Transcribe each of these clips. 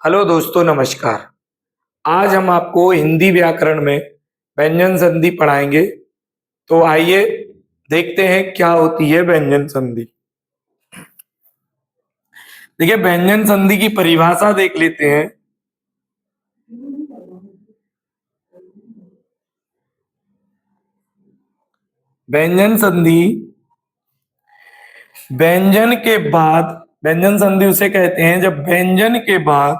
Hello दोस्तों, नमस्कार। आज हम आपको हिंदी व्याकरण में व्यंजन संधि पढ़ाएंगे। तो आइए देखते हैं क्या होती है व्यंजन संधि। देखिए, व्यंजन संधि की परिभाषा देख लेते हैं। व्यंजन संधि व्यंजन संधि उसे कहते हैं जब व्यंजन के बाद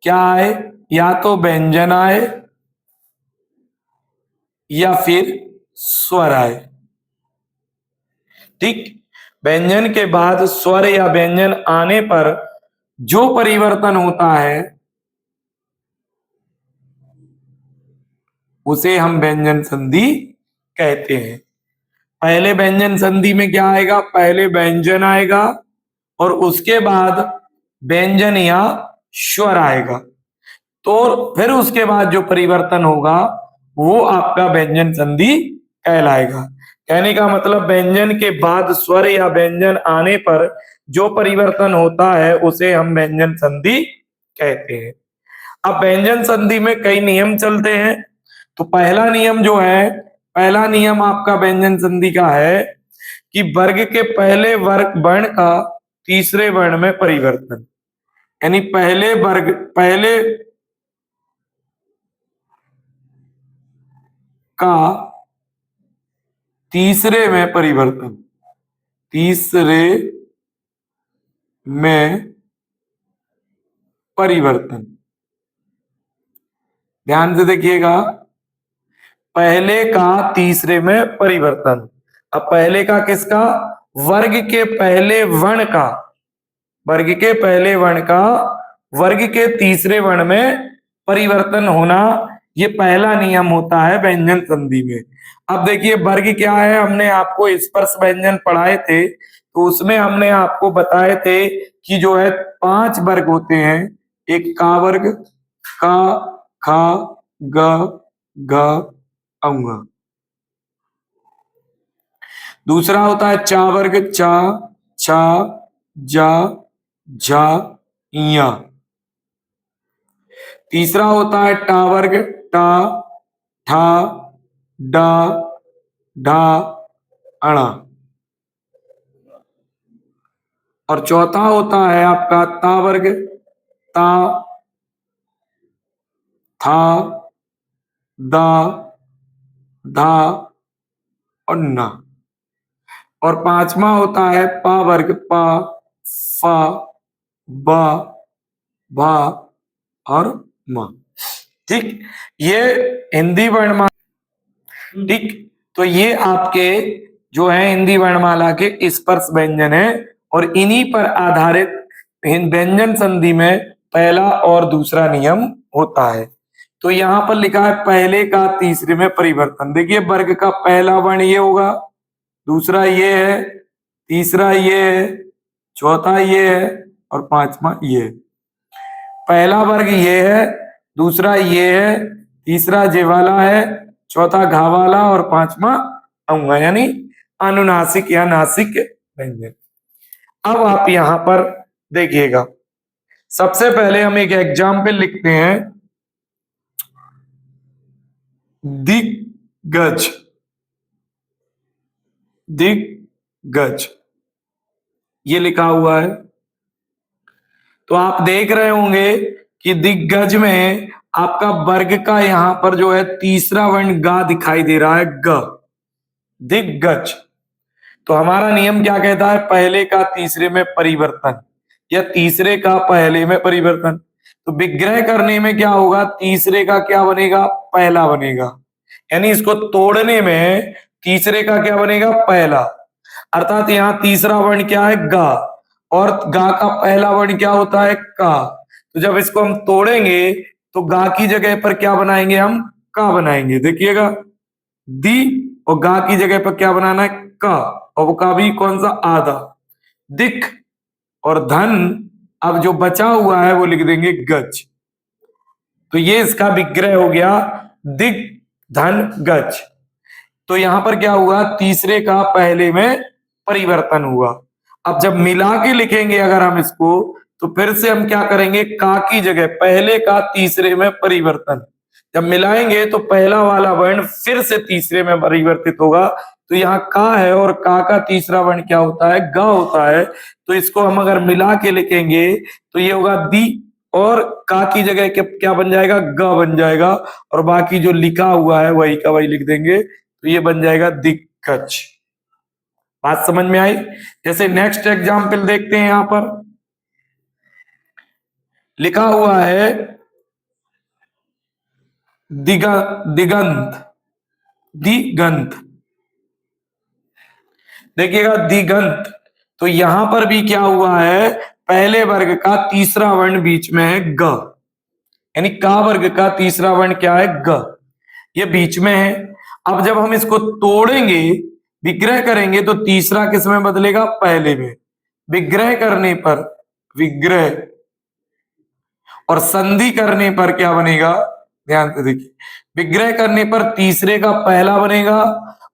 क्या आए, या तो व्यंजन आए या फिर स्वर आए। ठीक, व्यंजन के बाद स्वर या व्यंजन आने पर जो परिवर्तन होता है उसे हम व्यंजन संधि कहते हैं। पहले व्यंजन संधि में क्या आएगा? पहले व्यंजन आएगा और उसके बाद व्यंजन या स्वर आएगा। तो फिर उसके बाद जो परिवर्तन होगा वो आपका व्यंजन संधि कहलाएगा। कहने का मतलब व्यंजन के बाद स्वर या व्यंजन आने पर जो परिवर्तन होता है उसे हम व्यंजन संधि कहते हैं। अब व्यंजन संधि में कई नियम चलते हैं। तो पहला नियम आपका व्यंजन संधि का है कि वर्ग के पहले वर्ण का तीसरे वर्ण में परिवर्तन। यानी पहले का तीसरे में परिवर्तन। तीसरे में परिवर्तन, ध्यान से देखिएगा। पहले का तीसरे में परिवर्तन। अब पहले का किसका? वर्ग के पहले वर्ण का। वर्ग के पहले वर्ण का वर्ग के तीसरे वर्ण में परिवर्तन होना, ये पहला नियम होता है व्यंजन संधि में। अब देखिए, वर्ग क्या है? हमने आपको स्पर्श व्यंजन पढ़ाए थे, तो उसमें हमने आपको बताए थे कि जो है 5 वर्ग होते हैं। एक का वर्ग, का, खा, ग, घ, औंगा। दूसरा होता है चा वर्ग, चा, छा, जा, झा, इया। तीसरा होता है टा वर्ग, टा, ठा, डा, ढा, अणा। और चौथा होता है आपका ता वर्ग, ता, था, दा, धा और ना। और पांचवा होता है पा वर्ग, पा, फा, बा, भा और मा। ठीक, ये हिंदी वर्णमाला। ठीक, तो ये आपके जो है हिंदी वर्णमाला के स्पर्श व्यंजन है और इन्हीं पर आधारित व्यंजन संधि में पहला और दूसरा नियम होता है। तो यहां पर लिखा है पहले का तीसरे में परिवर्तन। देखिए, वर्ग का पहला वर्ण ये होगा, दूसरा ये है, तीसरा ये है, चौथा ये है और पांचवा ये है। पहला वर्ग ये है, दूसरा ये है, तीसरा जे वाला है, चौथा घा वाला और पांचवा औंगा, यानी अनुनासिक या नासिक व्यंजन। अब आप यहां पर देखिएगा, सबसे पहले हम एक एग्जाम्पल लिखते हैं। दिग्गज, दिग्गज ये लिखा हुआ है। तो आप देख रहे होंगे कि दिग्गज में आपका वर्ग का यहां पर जो है तीसरा वर्ण गा दिखाई दे रहा है, ग, दिग्गज। तो हमारा नियम क्या कहता है? पहले का तीसरे में परिवर्तन या तीसरे का पहले में परिवर्तन। तो विग्रह करने में क्या होगा? तीसरे का क्या बनेगा? पहला बनेगा। यानी इसको तोड़ने में तीसरे का क्या बनेगा? पहला। अर्थात यहाँ तीसरा वर्ण क्या है? गा, और गा का पहला वर्ण क्या होता है? का। तो जब इसको हम तोड़ेंगे तो गा की जगह पर क्या बनाएंगे? हम का बनाएंगे। देखिएगा, दी और गा की जगह पर क्या बनाना है? का। और वो का भी कौन सा? आधा। दिख और धन, अब जो बचा हुआ है वो लिख देंगे गज। तो ये इसका विग्रह हो गया, दिग धन गज। तो यहां पर क्या हुआ? तीसरे का पहले में परिवर्तन हुआ। अब जब मिला के लिखेंगे अगर हम इसको, तो फिर से हम क्या करेंगे, का की जगह पहले का तीसरे में परिवर्तन। जब मिलाएंगे तो पहला वाला वर्ण फिर से तीसरे में परिवर्तित होगा। तो यहाँ का है और का तीसरा वर्ण क्या होता है, ग होता है। तो इसको हम अगर मिला के लिखेंगे तो ये होगा दी, और का की जगह क्या बन जाएगा, ग बन जाएगा, और बाकी जो लिखा हुआ है वही का वही लिख देंगे, तो ये बन जाएगा दिक्कच। बात समझ में आई। जैसे नेक्स्ट एग्जाम्पल देखते हैं, यहां पर लिखा हुआ है दिगंत। दिगंत, देखिएगा दिगंत। तो यहां पर भी क्या हुआ है, पहले वर्ग का तीसरा वर्ण बीच में है ग, यानी का वर्ग का तीसरा वर्ण क्या है, ग, ये बीच में है। अब जब हम इसको तोड़ेंगे, विग्रह करेंगे, तो तीसरा किस में बदलेगा, पहले में। विग्रह करने पर, विग्रह और संधि करने पर क्या बनेगा, ध्यान से देखिए, विग्रह करने पर तीसरे का पहला बनेगा,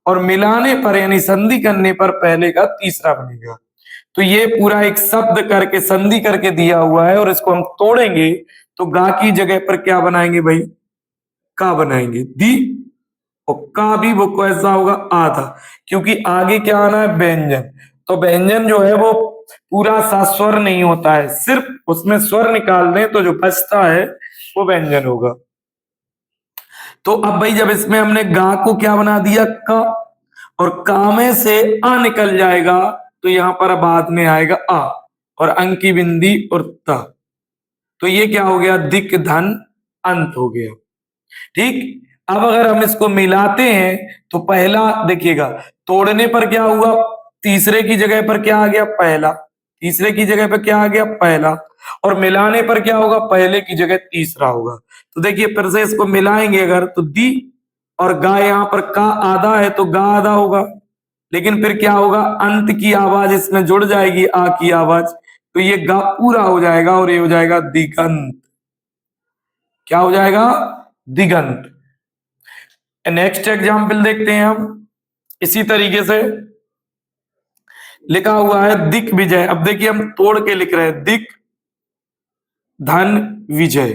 और मिलाने पर यानी संधि करने पर पहले का तीसरा बनेगा। तो ये पूरा एक शब्द करके संधि करके दिया हुआ है, और इसको हम तोड़ेंगे तो गा की जगह पर क्या बनाएंगे भाई, का बनाएंगे, दी, और का भी वो कैसा होगा, आधा, क्योंकि आगे क्या आना है, व्यंजन। तो व्यंजन जो है वो पूरा सा स्वर नहीं होता है, सिर्फ उसमें स्वर निकाल दें तो जो बचता है वो व्यंजन होगा। तो अब भाई जब इसमें हमने गा को क्या बना दिया, का, और का में से आ निकल जाएगा, तो यहां पर बाद में आएगा आ, और अंक की बिंदी और ता। तो ये क्या हो गया, दिक धन अंत हो गया। ठीक। अब अगर हम इसको मिलाते हैं तो पहला देखिएगा, तोड़ने पर क्या हुआ, तीसरे की जगह पर क्या आ गया, पहला, तीसरे की जगह पर क्या आ गया, पहला, और मिलाने पर क्या होगा, पहले की जगह तीसरा होगा। तो देखिए फिर से इसको मिलाएंगे अगर, तो दी और गा, यहां पर का आधा है तो गा आधा होगा, लेकिन फिर क्या होगा, अंत की आवाज इसमें जुड़ जाएगी, आ की आवाज, तो ये गा पूरा हो जाएगा, और ये हो जाएगा दिगंत। क्या हो जाएगा, दिगंत। नेक्स्ट एग्जाम्पल देखते हैं हम, इसी तरीके से लिखा हुआ है दिक विजय। अब देखिए हम तोड़ के लिख रहे हैं, दिक धन विजय,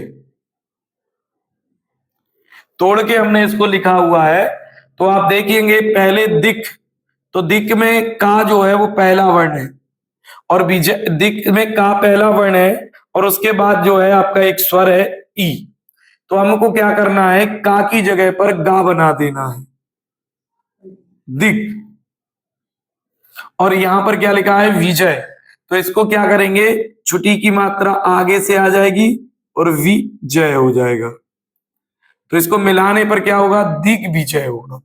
तोड़ के हमने इसको लिखा हुआ है। तो आप देखेंगे पहले दिक, तो दिक में का जो है वो पहला वर्ण है, और विजय, दिक में का पहला वर्ण है, और उसके बाद जो है आपका एक स्वर है ई। तो हमको क्या करना है, का की जगह पर गा बना देना है, दिक, और यहां पर क्या लिखा है, विजय। तो इसको क्या करेंगे, छुटी की मात्रा आगे से आ जाएगी और विजय हो जाएगा। तो इसको मिलाने पर क्या होगा, दिग्विजय होगा।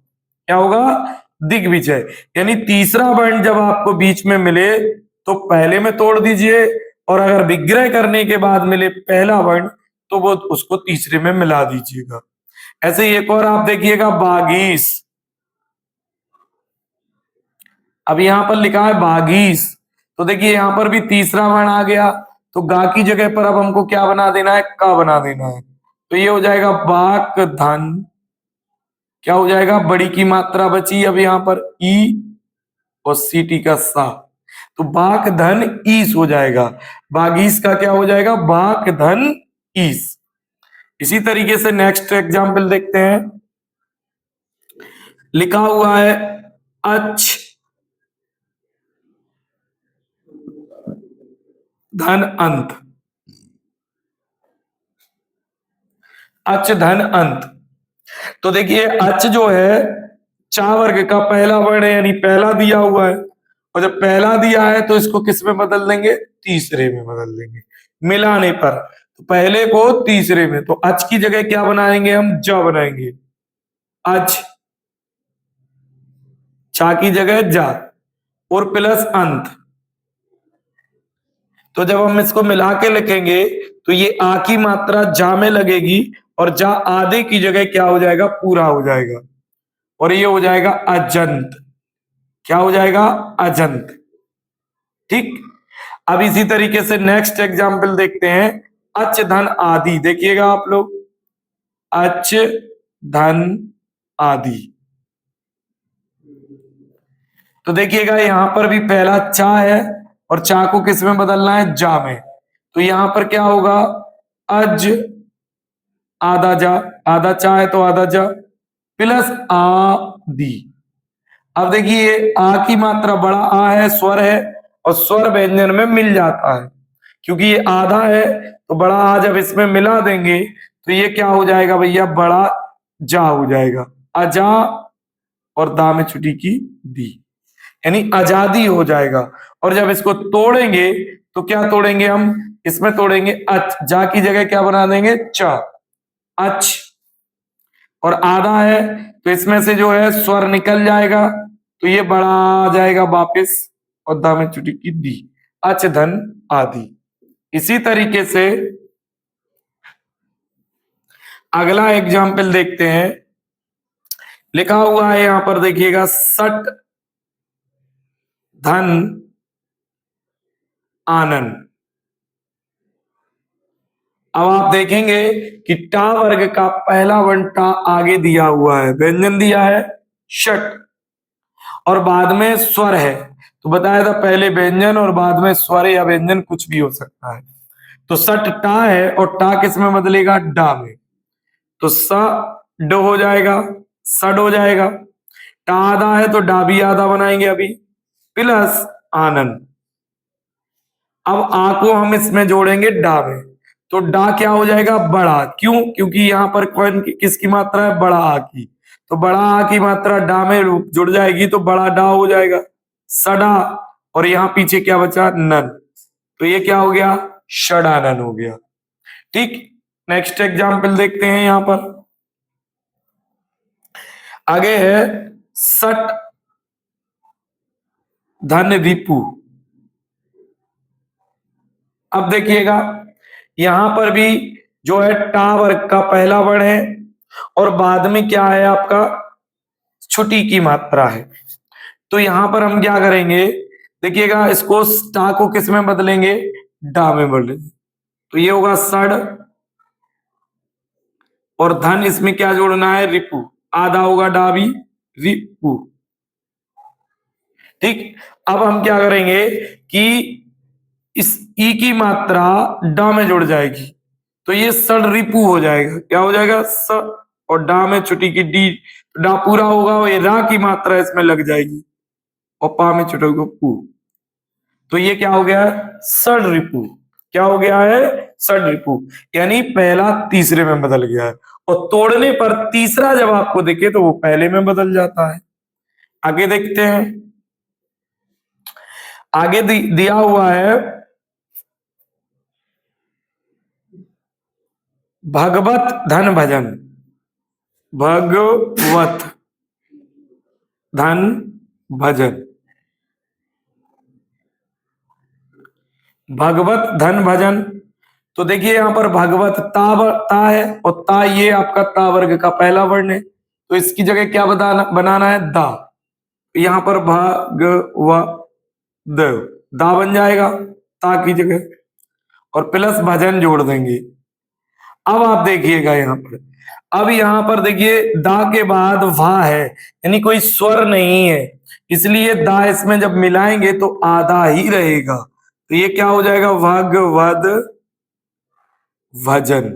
क्या होगा, दिग्विजय। यानी तीसरा वर्ण जब आपको बीच में मिले तो पहले में तोड़ दीजिए, और अगर विग्रह करने के बाद मिले पहला वर्ण तो वो उसको तीसरे में मिला दीजिएगा। ऐसे ही एक और आप देखिएगा, बागीस। अब यहां पर लिखा है बागीस, तो देखिए यहां पर भी तीसरा वर्ण आ गया, तो गा की जगह पर अब हमको क्या बना देना है, का बना देना है। तो ये हो जाएगा बाक धन, क्या हो जाएगा, बड़ी की मात्रा बची अब यहां पर ई, और सीटी का सा, तो बाक धन ईस हो जाएगा। बागीस का क्या हो जाएगा, बाक धन ईस। इसी तरीके से नेक्स्ट एग्जाम्पल देखते हैं, लिखा हुआ है अच धन अंत, अच धन अंत। तो देखिए अच जो है चा वर्ग का पहला वर्ण है, यानी पहला दिया हुआ है, और जब पहला दिया है तो इसको किस में बदल देंगे, तीसरे में बदल देंगे मिलाने पर। तो पहले को तीसरे में, तो अच की जगह क्या बनाएंगे हम, जा बनाएंगे, अच, चा की जगह जा, और प्लस अंत। तो जब हम इसको मिला के लिखेंगे तो ये आ की मात्रा जा में लगेगी, और जा आधे की जगह क्या हो जाएगा, पूरा हो जाएगा, और ये हो जाएगा अजंत। क्या हो जाएगा, अजंत। ठीक। अब इसी तरीके से नेक्स्ट एग्जाम्पल देखते हैं, अच धन आदि। देखिएगा आप लोग, अच धन आदि। तो देखिएगा यहां पर भी पहला चा है और चा को किस में बदलना है, जा में। तो यहां पर क्या होगा, अज, आधा जा, आधा चा है तो आधा जा प्लस आ दी। अब देखिए आ की मात्रा बड़ा आ है, स्वर है, और स्वर व्यंजन में मिल जाता है। क्योंकि ये आधा है तो बड़ा आ जब इसमें मिला देंगे तो ये क्या हो जाएगा भैया, बड़ा जा हो जाएगा। अजा और दा में छुटी की दी, यानी आजादी हो जाएगा। और जब इसको तोड़ेंगे तो क्या तोड़ेंगे हम, इसमें तोड़ेंगे अच, जा की जगह क्या बना देंगे, च, अच। और आधा है तो इसमें से जो है स्वर निकल जाएगा तो ये बड़ा आ जाएगा वापिस, और दा में छुटी की दी, अच धन आदि। इसी तरीके से अगला एग्जाम्पल देखते हैं। लिखा हुआ है यहां पर देखिएगा, सट धन आनंद। अब आप देखेंगे कि टा वर्ग का पहला वर्ण टा आगे दिया हुआ है, व्यंजन दिया है षट, और बाद में स्वर है। तो बताया था पहले व्यंजन और बाद में स्वर या व्यंजन कुछ भी हो सकता है। तो सट टा है और टा किस में बदलेगा, डा में। तो स ड हो जाएगा, सड हो जाएगा। टा आधा है तो डा भी आधा बनाएंगे अभी, प्लस आनंद। अब आ को हम इसमें जोड़ेंगे डा में, तो डा क्या हो जाएगा, बड़ा। क्यों, क्योंकि यहाँ पर कौन किसकी मात्रा है, बड़ा आ की। तो बड़ा आ की मात्रा डा में जुड़ जाएगी तो बड़ा डा हो जाएगा, सडा। और यहाँ पीछे क्या बचा, नन। तो ये क्या हो गया, षडानन हो गया। ठीक, नेक्स्ट एग्जाम्पल देखते हैं। यहां पर आगे है सट धन रिपु। अब देखिएगा यहां पर भी जो है टा वर्ग का पहला वर्ण है और बाद में क्या है आपका, छुटी की मात्रा है। तो यहां पर हम क्या करेंगे, देखिएगा इसको टा को किस में बदलेंगे, डा में बदलेंगे। तो ये होगा सड़, और धन इसमें क्या जोड़ना है, रिपु। आधा होगा डा भी, रिपु। ठीक, अब हम क्या करेंगे कि इस ई की मात्रा डा में जुड़ जाएगी तो ये सड़ रिपु हो जाएगा। क्या हो जाएगा, स, और डा में छुटी की डी, डा पूरा होगा और ये रा की मात्रा इसमें लग जाएगी और पा में छुटेगा पू। तो ये क्या हो गया, सड़ रिपु। क्या हो गया है, सड़ रिपु, यानी पहला तीसरे में बदल गया है। और तोड़ने पर तीसरा जब आपको दिखे तो वो पहले में बदल जाता है। आगे देखते हैं। आगे दिया हुआ है भगवत धन भजन। भगवत धन भजन, भगवत धन भजन। तो देखिए यहां पर भगवत ता है और ता ये आपका ता वर्ग का पहला वर्ण है, तो इसकी जगह क्या बनाना है, दा। यहां पर भगव द, दा बन जाएगा ता की जगह, और प्लस भजन जोड़ देंगे। अब आप देखिएगा यहां पर, अब यहां पर देखिए दा के बाद वा है, यानी कोई स्वर नहीं है, इसलिए दा इसमें जब मिलाएंगे तो आधा ही रहेगा। तो ये क्या हो जाएगा, भगवद भजन।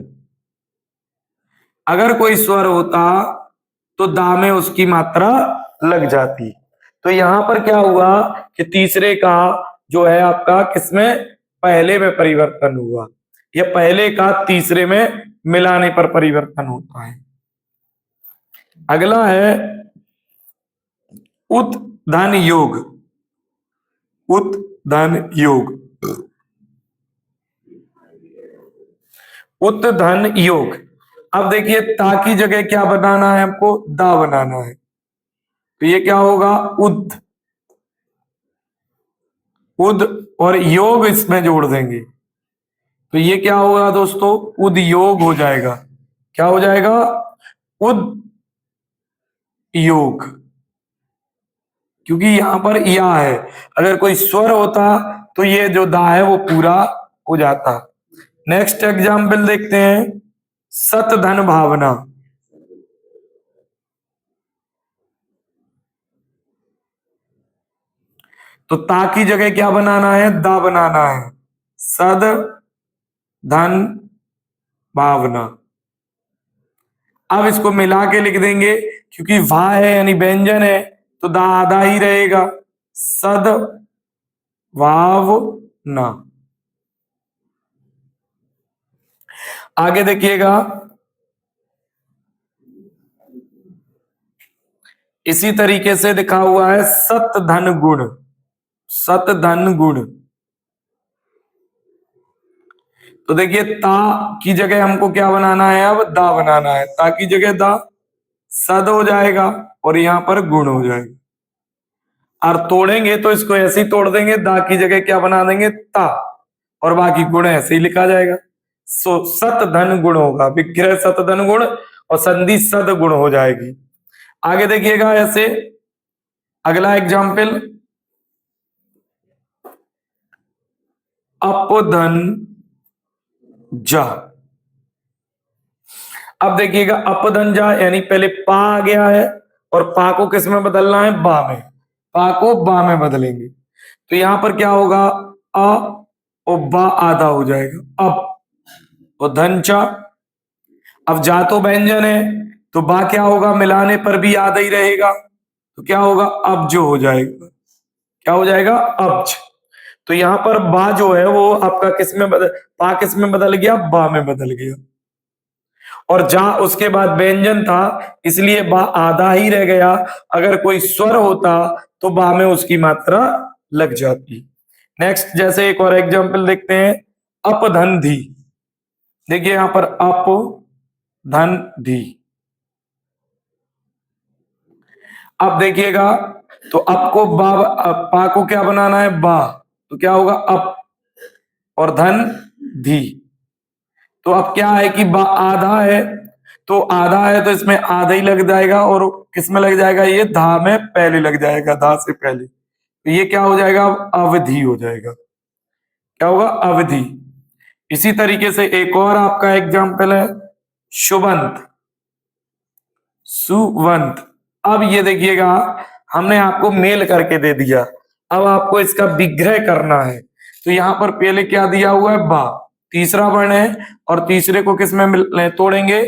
अगर कोई स्वर होता तो दा में उसकी मात्रा लग जाती। तो यहां पर क्या हुआ कि तीसरे का जो है आपका किसमें, पहले में परिवर्तन हुआ। या पहले का तीसरे में मिलाने पर परिवर्तन होता है। अगला है उत धन योग। उत धन योग, उत धन योग। अब देखिए ता की जगह क्या बनाना है हमको, दा बनाना है। तो ये क्या होगा, उद, उद, और योग इसमें जोड़ देंगे तो ये क्या होगा दोस्तों, उद योग हो जाएगा। क्या हो जाएगा, उद योग, क्योंकि यहां पर या है। अगर कोई स्वर होता तो ये जो दा है वो पूरा हो जाता। नेक्स्ट एग्जाम्पल देखते हैं, सत धन भावना। तो ता की जगह क्या बनाना है, दा बनाना है। सद धन भावना। अब इसको मिला के लिख देंगे, क्योंकि भा है यानी व्यंजन है, तो दा आधा ही रहेगा। सद भावना। आगे देखिएगा, इसी तरीके से लिखा हुआ है सत धन गुण। सत धन गुण। तो देखिए ता की जगह हमको क्या बनाना है, अब दा बनाना है। ता की जगह दा, सद हो जाएगा और यहां पर गुण हो जाएगा। और तोड़ेंगे तो इसको ऐसे ही तोड़ देंगे, दा की जगह क्या बना देंगे, ता, और बाकी गुण ऐसे ही लिखा जाएगा। सो सत धन गुण होगा, विग्रह सत धन गुण और संधि सद गुण हो जाएगी। आगे देखिएगा ऐसे, अगला एग्जाम्पल, अपधन जा। अब देखिएगा अपधन जा यानी पहले पा आ गया है और पा को किस में बदलना है, बा में। पा को बा में बदलेंगे तो यहां पर क्या होगा, अ और बा आधा हो जाएगा, अब और धन चा। अब जा तो व्यंजन है तो बा क्या होगा, मिलाने पर भी आधा ही रहेगा, तो क्या होगा, अब जो हो जाएगा। क्या हो जाएगा, अब्ज। तो यहां पर बा जो है वो आपका किस में बदल, पा किस में बदल गया, बा में बदल गया। और जा उसके बाद व्यंजन था इसलिए बा आधा ही रह गया। अगर कोई स्वर होता तो बा में उसकी मात्रा लग जाती। नेक्स्ट जैसे एक और एग्जांपल देखते हैं, अपधन धी। देखिए यहां पर अप धन धी। अब देखिएगा, तो अप को बा, पा को क्या बनाना है, बा, तो क्या होगा अप और धन धी। तो अब क्या है कि बा आधा है, तो आधा है तो इसमें आधा ही लग जाएगा और किस में लग जाएगा, ये धा में पहले लग जाएगा, धा से पहले। तो ये क्या हो जाएगा, अवधि हो जाएगा। क्या होगा, अवधि। इसी तरीके से एक और आपका एग्जाम्पल है, सुबंत। सुवंत। अब ये देखिएगा, हमने आपको मेल करके दे दिया, अब आपको इसका विग्रह करना है। तो यहां पर पहले क्या दिया हुआ है, बा, तीसरा वर्ण है और तीसरे को किस में तोड़ेंगे,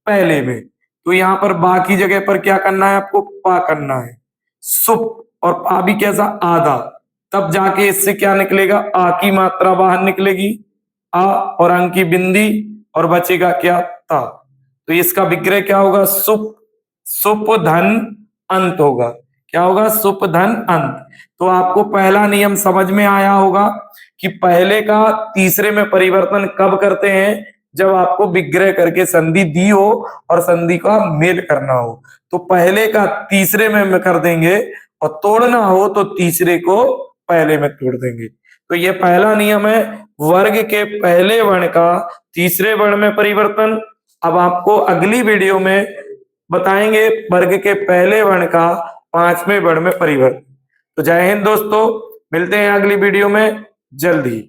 पहले में। तो यहां पर बा की जगह पर क्या करना है, आपको पा करना है, सुप, और पा भी कैसा, आधा। तब जाके इससे क्या निकलेगा, आ की मात्रा बाहर निकलेगी, आ और अंक की बिंदी, और बचेगा क्या, ता। तो इसका विग्रह क्या होगा, सुप, सुप धन अंत होगा। क्या होगा, सुप धन अंत। तो आपको पहला नियम समझ में आया होगा कि पहले का तीसरे में परिवर्तन कब करते हैं, जब आपको विग्रह करके संधि दी हो और संधि का मेल करना हो। तो पहले का तीसरे में कर देंगे और तोड़ना हो तो तीसरे को पहले में तोड़ देंगे। तो ये पहला नियम है, वर्ग के पहले वर्ण का तीसरे वर्ण में परिवर्तन। अब आपको अगली वीडियो में बताएंगे वर्ग के पहले वर्ण का पांचवें वर्ण में परिवर्तन। तो जय हिंद दोस्तों, मिलते हैं अगली वीडियो में जल्द ही।